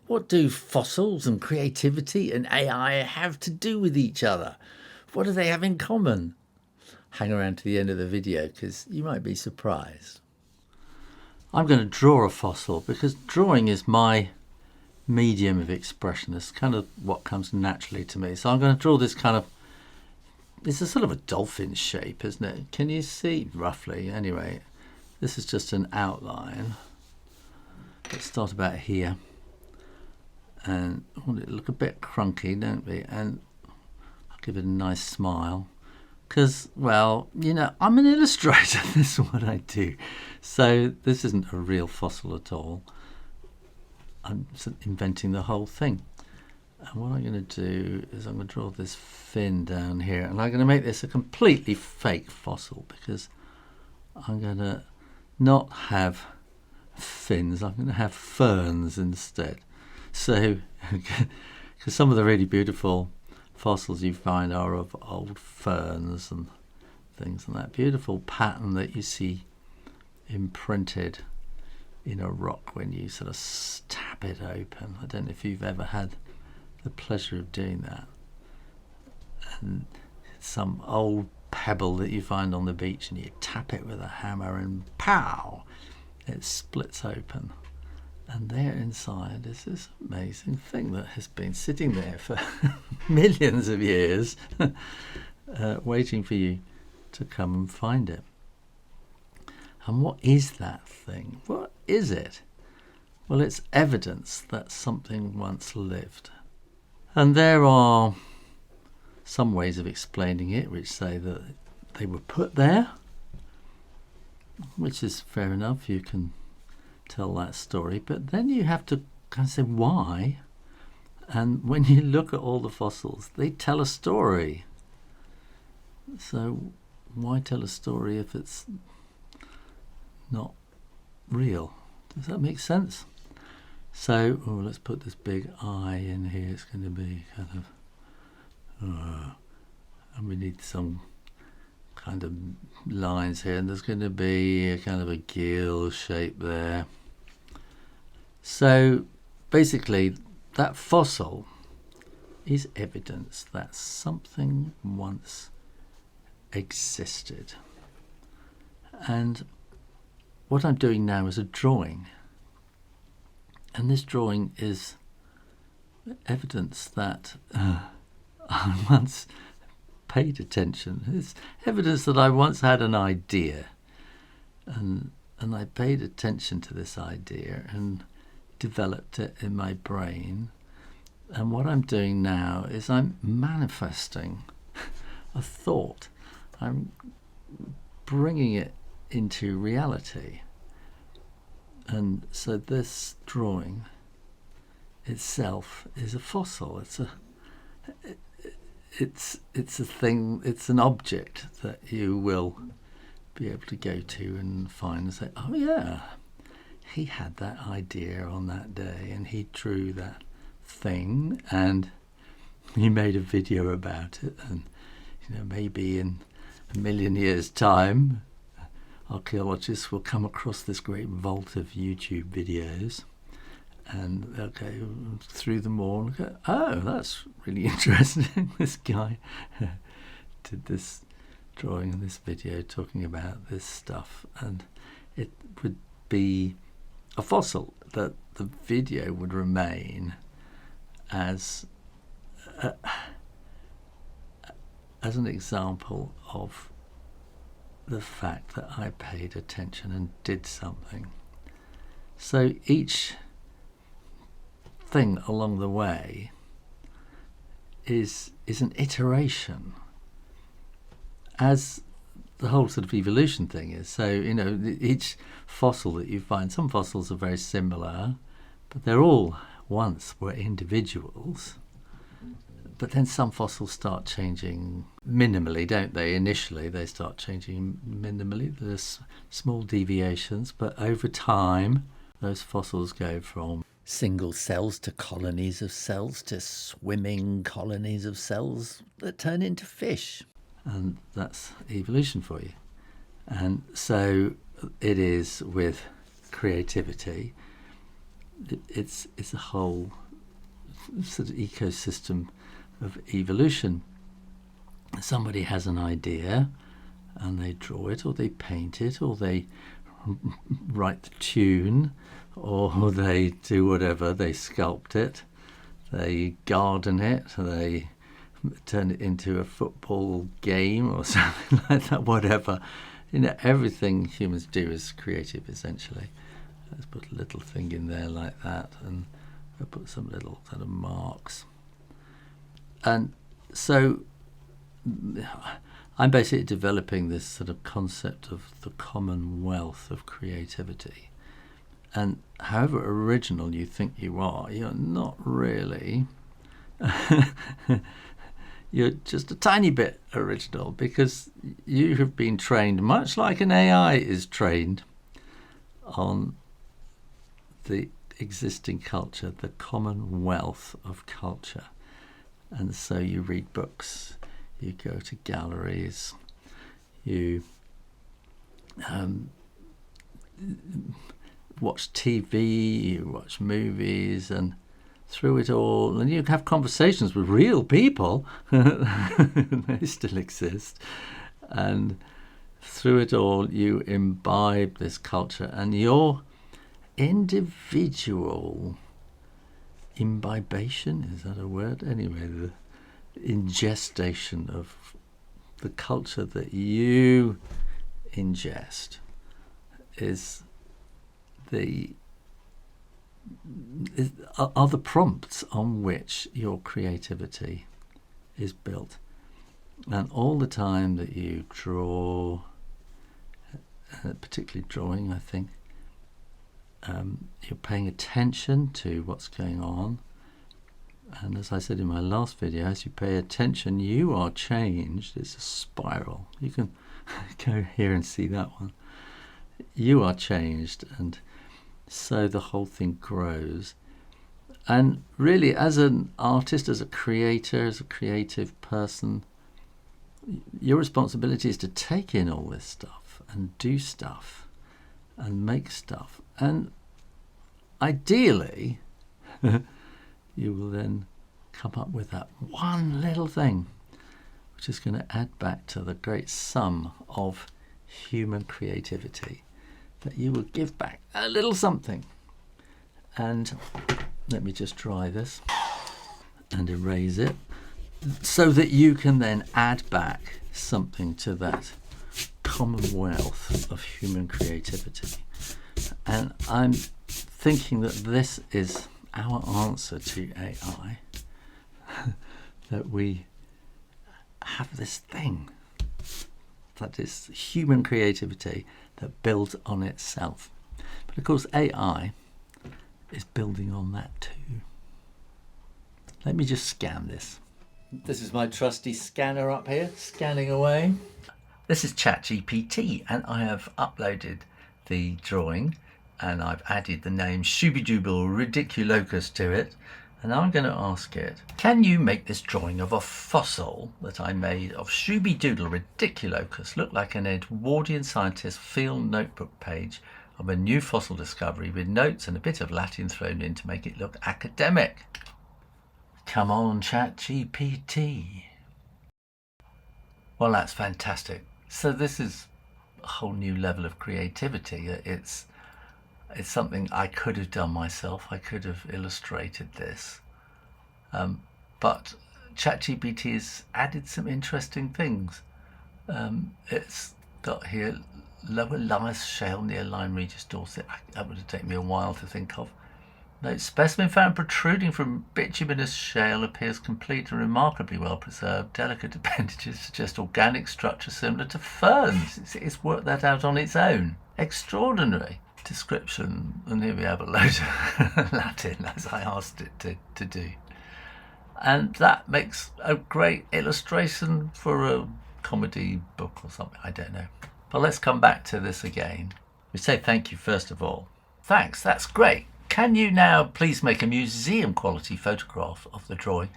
What do fossils and creativity and AI have to do with each other? What do they have in common? Hang around to the end of the video because you might be surprised. I'm going to draw a fossil because drawing is my medium of expression. It's kind of what comes naturally to me. So I'm going to draw this kind of, it's a sort of a dolphin shape, isn't it? Can you see roughly? Anyway, this is just an outline. Let's start about here. And I want it to look a bit crunky, don't we? And I'll give it a nice smile. Because, well, you know, I'm an illustrator. This is what I do. So this isn't a real fossil at all. I'm inventing the whole thing. And what I'm going to do is I'm going to draw this fin down here. And I'm going to make this a completely fake fossil because I'm going to not have fins. I'm going to have ferns instead. So, because some of the really beautiful fossils you find are of old ferns and things, and that beautiful pattern that you see imprinted in a rock when you sort of tap it open. I don't know if you've ever had the pleasure of doing that. And some old pebble that you find on the beach and you tap it with a hammer and pow, it splits open. And there inside is this amazing thing that has been sitting there for millions of years, waiting for you to come and find it. And what is that thing? What is it? Well, it's evidence that something once lived. And there are some ways of explaining it which say that they were put there, which is fair enough. You can tell that story, but then you have to kind of say why. And when you look at all the fossils, they tell a story. So why tell a story if it's not real? Does that make sense? So let's put this big eye in here. It's going to be kind of and we need some kind of lines here, and there's going to be a kind of a gill shape there. So basically that fossil is evidence that something once existed. And what I'm doing now is a drawing, and this drawing is evidence that I once paid attention. It's evidence that I once had an idea, and I paid attention to this idea and developed it in my brain. And what I'm doing now is I'm manifesting a thought. I'm bringing it into reality. And so this drawing itself is a fossil. It's a thing, it's an object that you will be able to go to and find and say, oh yeah, he had that idea on that day and he drew that thing and he made a video about it. And you know, maybe in a million years' time, archaeologists will come across this great vault of YouTube videos and they'll go through them all and go, oh, that's really interesting. This guy did this drawing and this video talking about this stuff, and it would be a fossil that the video would remain as an example of the fact that I paid attention and did something. So each thing along the way is an iteration, as the whole sort of evolution thing is. So, you know, each fossil that you find, some fossils are very similar, but they're all once were individuals. But then some fossils start changing minimally, don't they? Initially, they start changing minimally. There's small deviations, but over time, those fossils go from single cells to colonies of cells to swimming colonies of cells that turn into fish. And that's evolution for you. And so it is with creativity. it's a whole sort of ecosystem of evolution. Somebody has an idea and they draw it, or they paint it, or they write the tune, or they do whatever, they sculpt it, they garden it, they turn it into a football game or something like that, whatever. Everything humans do is creative, essentially. Let's put a little thing in there like that, and I'll put some little sort of marks. And so I'm basically developing this sort of concept of the Commonwealth of creativity. And however original you think you are, you're not really. You're just a tiny bit original, because you have been trained, much like an AI is trained, on the existing culture, the Commonwealth of culture. And so you read books, you go to galleries, you watch TV, you watch movies, and through it all, and you have conversations with real people, they still exist, and through it all you imbibe this culture, and your individual imbibation, is that a word? Anyway, the ingestation of the culture that you ingest are the prompts on which your creativity is built. And all the time that you draw, particularly drawing, I think, you're paying attention to what's going on. And as I said in my last video, as you pay attention, you are changed. It's a spiral. You can go here and see that one. You are changed, and so the whole thing grows. And really, as an artist, as a creator, as a creative person, your responsibility is to take in all this stuff and do stuff and make stuff. And ideally, you will then come up with that one little thing, which is going to add back to the great sum of human creativity, that you will give back a little something. And let me just try this and erase it, so that you can then add back something to that commonwealth of human creativity. And I'm thinking that this is our answer to AI, that we have this thing that is human creativity that builds on itself. But of course AI is building on that too. Let me just scan this. This is my trusty scanner up here, scanning away. This is ChatGPT, and I have uploaded the drawing and I've added the name Shoobeedoodle Ridiculocus to it. And I'm going to ask it, can you make this drawing of a fossil that I made of Shoobeedoodle Ridiculocus look like an Edwardian scientist field notebook page of a new fossil discovery, with notes and a bit of Latin thrown in to make it look academic? Come on, ChatGPT. Well, that's fantastic. So this is a whole new level of creativity. It's something I could have done myself. I could have illustrated this. But ChatGPT has added some interesting things. It's got here Lower Lummus Shale near Lyme Regis, Dorset. That would have taken me a while to think of. No, specimen found protruding from bituminous shale appears complete and remarkably well preserved. Delicate appendages suggest organic structure similar to ferns. It's worked that out on its own. Extraordinary description. And here we have a load of Latin, as I asked it to do. And that makes a great illustration for a comedy book or something. I don't know. But let's come back to this again. We say thank you first of all. Thanks, that's great. Can you now please make a museum quality photograph of the drawing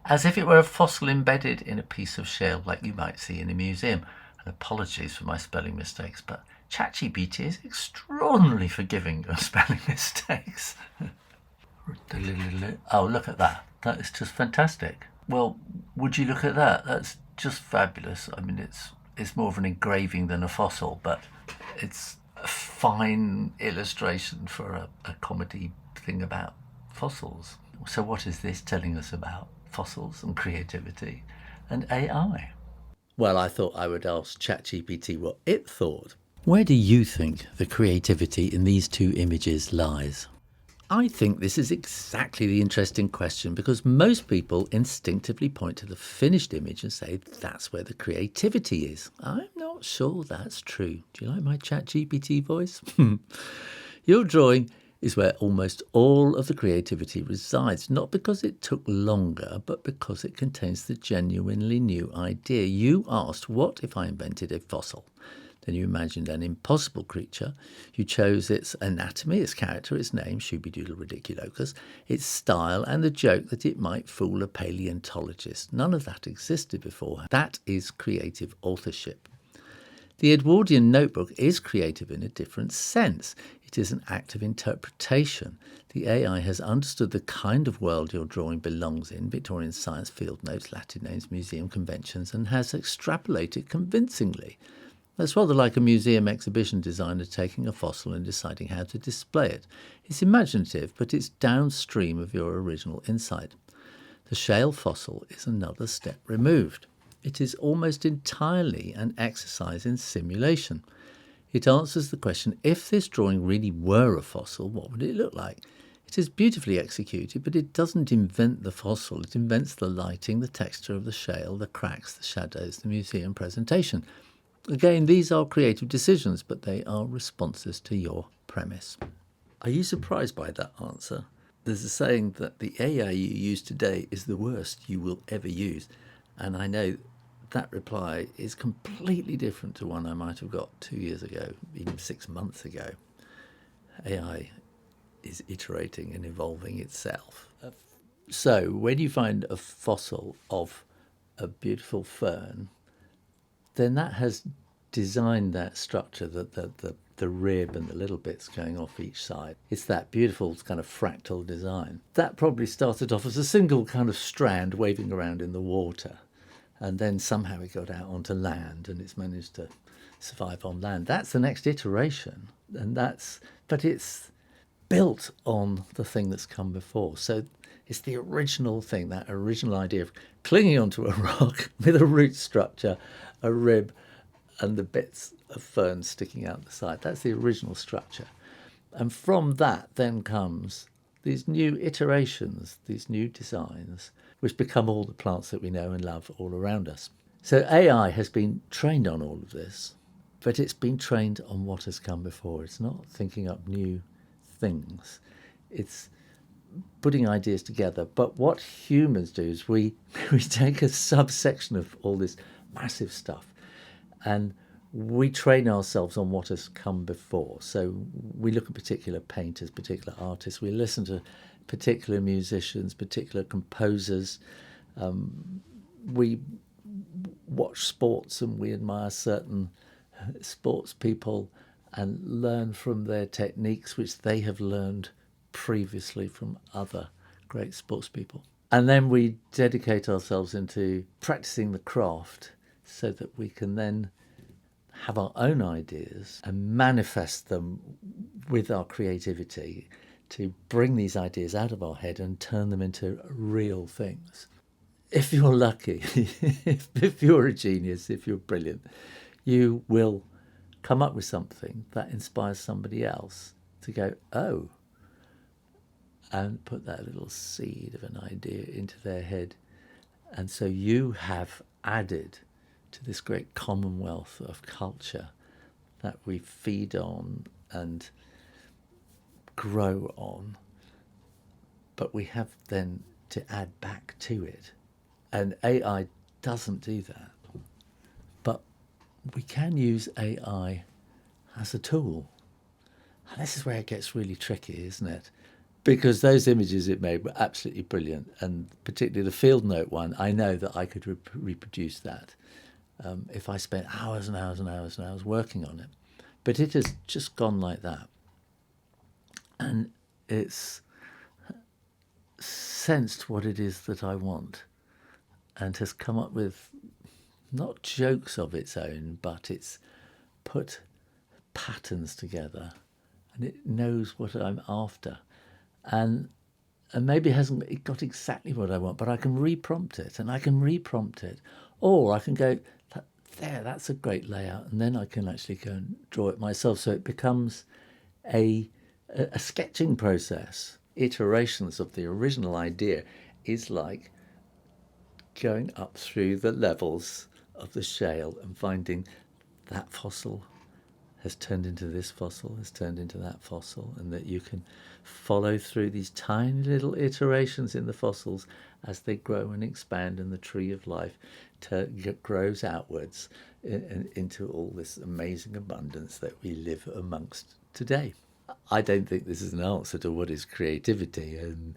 as if it were a fossil embedded in a piece of shell like you might see in a museum? And apologies for my spelling mistakes, but ChatGPT is extraordinarily forgiving of spelling mistakes. Oh, look at that. That is just fantastic. Well, would you look at that? That's just fabulous. I mean, it's more of an engraving than a fossil, but it's a fine illustration for a comedy thing about fossils. So what is this telling us about fossils and creativity and AI? Well, I thought I would ask ChatGPT what it thought. Where do you think the creativity in these two images lies? I think this is exactly the interesting question, because most people instinctively point to the finished image and say that's where the creativity is. I'm not sure that's true. Do you like my ChatGPT voice? Your drawing is where almost all of the creativity resides, not because it took longer, but because it contains the genuinely new idea. You asked, what if I invented a fossil? Then you imagined an impossible creature. You chose its anatomy, its character, its name, Shoobeedoodle Ridiculocus, its style, and the joke that it might fool a paleontologist. None of that existed before. That is creative authorship. The Edwardian notebook is creative in a different sense. It is an act of interpretation. The AI has understood the kind of world your drawing belongs in, Victorian science, field notes, Latin names, museum conventions, and has extrapolated convincingly. That's rather like a museum exhibition designer taking a fossil and deciding how to display it. It's imaginative, but it's downstream of your original insight. The shale fossil is another step removed. It is almost entirely an exercise in simulation. It answers the question, if this drawing really were a fossil, what would it look like? It is beautifully executed, but it doesn't invent the fossil. It invents the lighting, the texture of the shale, the cracks, the shadows, the museum presentation. Again, these are creative decisions, but they are responses to your premise. Are you surprised by that answer? There's a saying that the AI you use today is the worst you will ever use. And I know that reply is completely different to one I might have got 2 years ago, even 6 months ago. AI is iterating and evolving itself. So when you find a fossil of a beautiful fern, then that has designed that structure, the rib and the little bits going off each side. It's that beautiful kind of fractal design. That probably started off as a single kind of strand waving around in the water. And then somehow it got out onto land and it's managed to survive on land. That's the next iteration. But it's built on the thing that's come before. So it's the original thing, that original idea of clinging onto a rock with a root structure, a rib, and the bits of fern sticking out the side. That's the original structure. And from that then comes these new iterations, these new designs, which become all the plants that we know and love all around us. So AI has been trained on all of this, but it's been trained on what has come before. It's not thinking up new things. It's putting ideas together. But what humans do is we take a subsection of all this massive stuff and we train ourselves on what has come before. So we look at particular painters, particular artists. We listen to particular musicians, particular composers. We watch sports and we admire certain sports people and learn from their techniques, which they have learned previously from other great sports people. And then we dedicate ourselves into practicing the craft so that we can then have our own ideas and manifest them with our creativity to bring these ideas out of our head and turn them into real things. If you're lucky, if you're a genius, if you're brilliant, you will come up with something that inspires somebody else to go, oh, and put that little seed of an idea into their head. And so you have added to this great commonwealth of culture that we feed on and grow on, but we have then to add back to it. And AI doesn't do that. But we can use AI as a tool. And this is where it gets really tricky, isn't it? Because those images it made were absolutely brilliant. And particularly the field note one, I know that I could reproduce that if I spent hours and hours and hours and hours working on it. But it has just gone like that. And it's sensed what it is that I want and has come up with not jokes of its own, but it's put patterns together and it knows what I'm after. And maybe it hasn't got exactly what I want, but I can reprompt it, and I can reprompt it. Or I can go, there, that's a great layout, and then I can actually go and draw it myself. So it becomes a sketching process. Iterations of the original idea is like going up through the levels of the shale and finding that fossil has turned into this fossil, has turned into that fossil, and that you can follow through these tiny little iterations in the fossils as they grow and expand, and the tree of life grows outwards into all this amazing abundance that we live amongst today. I don't think this is an answer to what is creativity and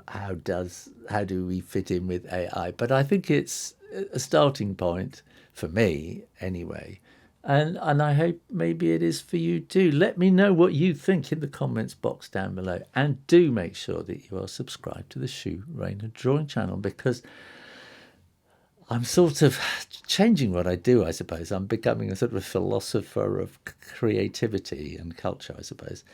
how do we fit in with AI, but I think it's a starting point for me anyway. And I hope maybe it is for you too. Let me know what you think in the comments box down below. And do make sure that you are subscribed to the Shoo Rayner drawing channel, because I'm sort of changing what I do, I suppose. I'm becoming a sort of a philosopher of creativity and culture, I suppose.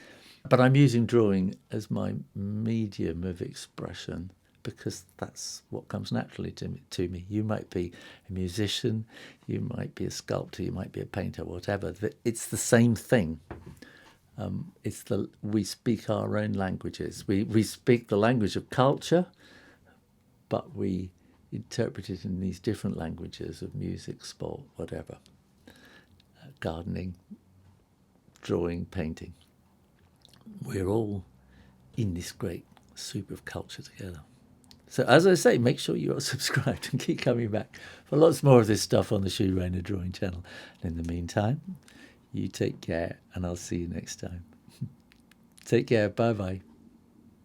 But I'm using drawing as my medium of expression, because that's what comes naturally to me. You might be a musician, you might be a sculptor, you might be a painter, whatever. It's the same thing. We speak our own languages. We speak the language of culture, but we interpret it in these different languages of music, sport, whatever. Gardening, drawing, painting. We're all in this great soup of culture together. So as I say, make sure you are subscribed and keep coming back for lots more of this stuff on the Shoo Rayner drawing channel. And in the meantime, you take care, and I'll see you next time. Take care. Bye-bye.